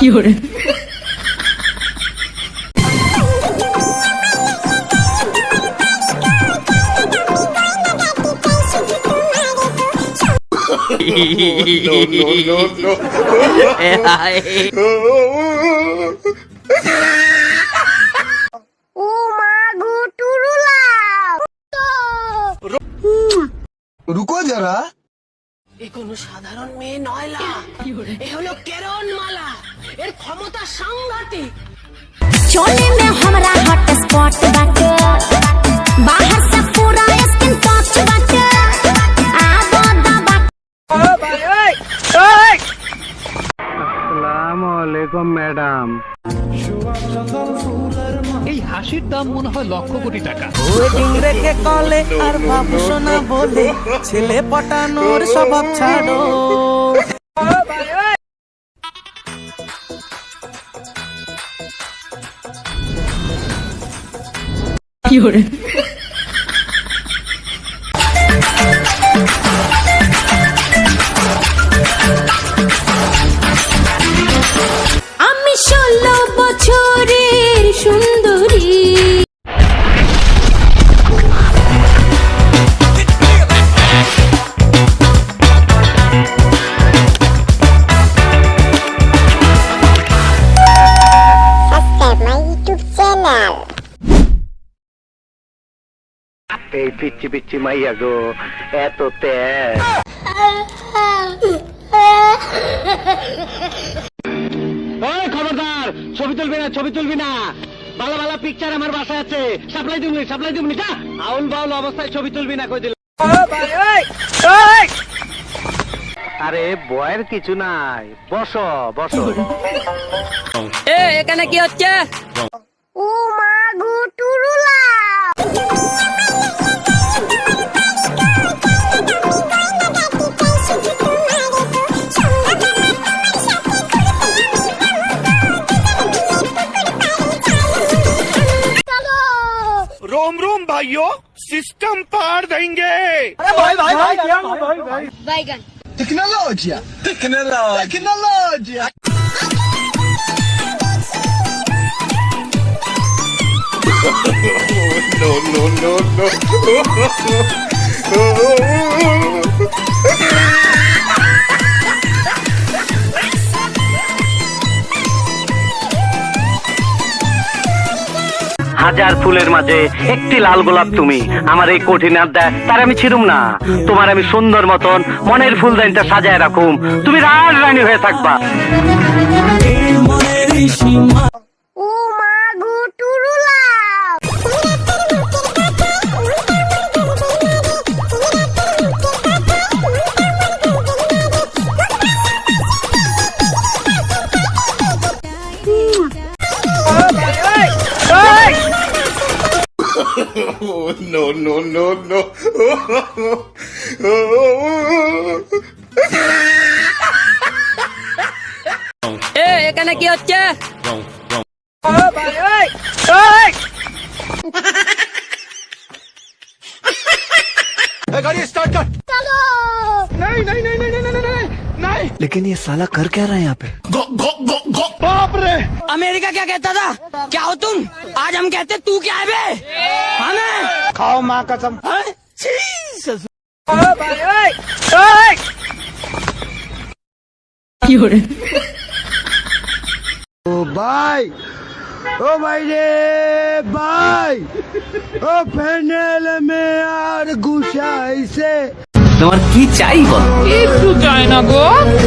fiore, रुको जरा এ কোনো সাধারণ মেয়ে নয়লা, এ হলো কেরন মালা, এর ক্ষমতা সাংঘাতিক। चोले में हमारा हॉट स्पॉट बाटे, बाहर से पूरा स्किन टच बाटे, आगो दबा আসসালামু আলাইকুম ম্যাডাম। এই হাসির দাম মনে হয় লক্ষ কোটি টাকা। ওয়েডিং রেখে কলে আর বাবু সোনা বলে ছেলে পটানোর স্বভাব ছাড়ো। fiore, আমি 16 বছরের সুন্দরী। এই পিচ্ছি পিচ্ছি মাইয়া গো, এত তেজ। ওই খবরদার, ছবি তুলবি না, ছবি তুলবি না। ভালো ভালো পিকচার আমার বাসায় আছে, সাপ্লাই দিবনি যা। আউল বাউল অবস্থায় ছবি তুলবি না, কই দিল। আরে বয়ের কিছু নাই, বসো বসো। এখানে কি হচ্ছে? ও মা গো টুরুলা, रोम रोम भाइयों, सिस्टम पार देंगे। बैगन टेक्नोलॉजिया टेक्नोलॉजिया। No no no no. হাজার ফুলের মাঝে একটি লাল গোলাপ তুমি, আমার এই কঠিন আড্ডায় তার আমি ছিড়ুম না। তোমার আমি সুন্দর মতন মনের ফুলদানিটা সাজায় রাখুম, তুমি রাজ রানী হয়ে থাকবা। ও মা গো টুরুলা, नो नो नो नो। এখানে কি হচ্ছে? गाड़ी स्टार्ट कर। नहीं नहीं नहीं नहीं नहीं नहीं नहीं। लेकिन ये साला कर क्या रहा है यहाँ पे? बाप रे। अमेरिका क्या कहता था? क्या हो तुम? आज हम कहते तू क्या है बे? हमें खाओ माँ कसम। fiore, ओ भाई रे भाई, ओ पैनल में यार घुसाई से। তোমার কি চাই বল? একটু চাই না গো,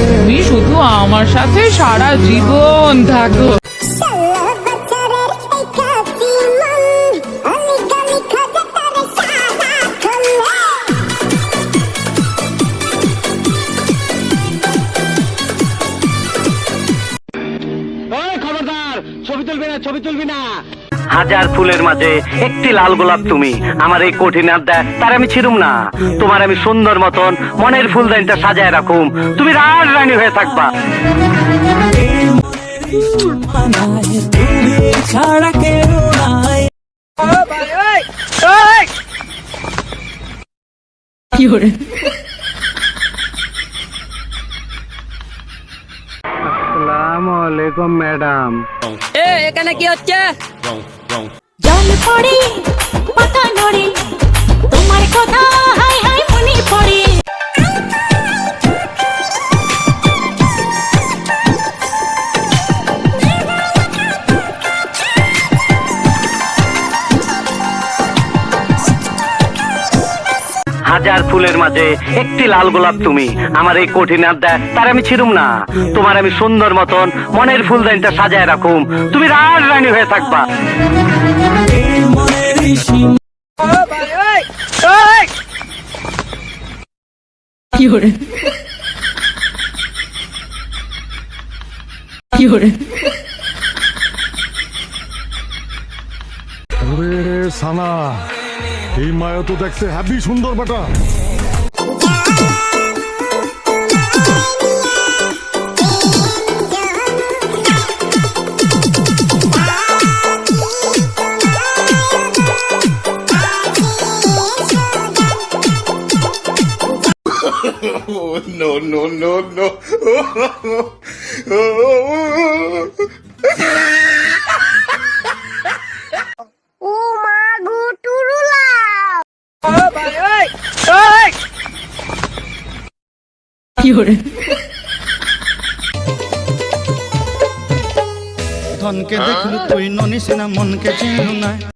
তুমি শুধু আমার সাথে সারা জীবন থাকো। ওই খবরদার, ছবি তুলবি না। হাজার ফুলের মাঝে একটি লাল গোলাপ তুমি, আমার এই কঠিন আড্ডায় তার আমি ছিড়ুম না। তোমার আমি সুন্দর মতন মনের ফুলদানিটা সাজায় রাখুম, তুমি রাজ রানী হয়ে থাকবা। ছাড়া কেউ নাই। fiore, আসসালামু আসসালামু আলাইকুম ম্যাডাম। এখানে কি হচ্ছে? জল পড়ে পাতা নড়ে তোমার কথা হাই হাই মনে পড়ে হাজার ফুলের মাঝে একটি লাল গোলাপ তুমি, আমার এই কঠিন আড্ডায় তার আমি ছিড়ুম না। তোমার আমি সুন্দর মতন মনের ফুলদানিটা সাজায় রাখুম, তুমি রাজ রানী হয়ে থাকবা। ওরে সানা, এই মায়া তো দেখতে হ্যাপি সুন্দর বেটা। ধনকে দেখলু তুই ননিস না মনকে চিনলু না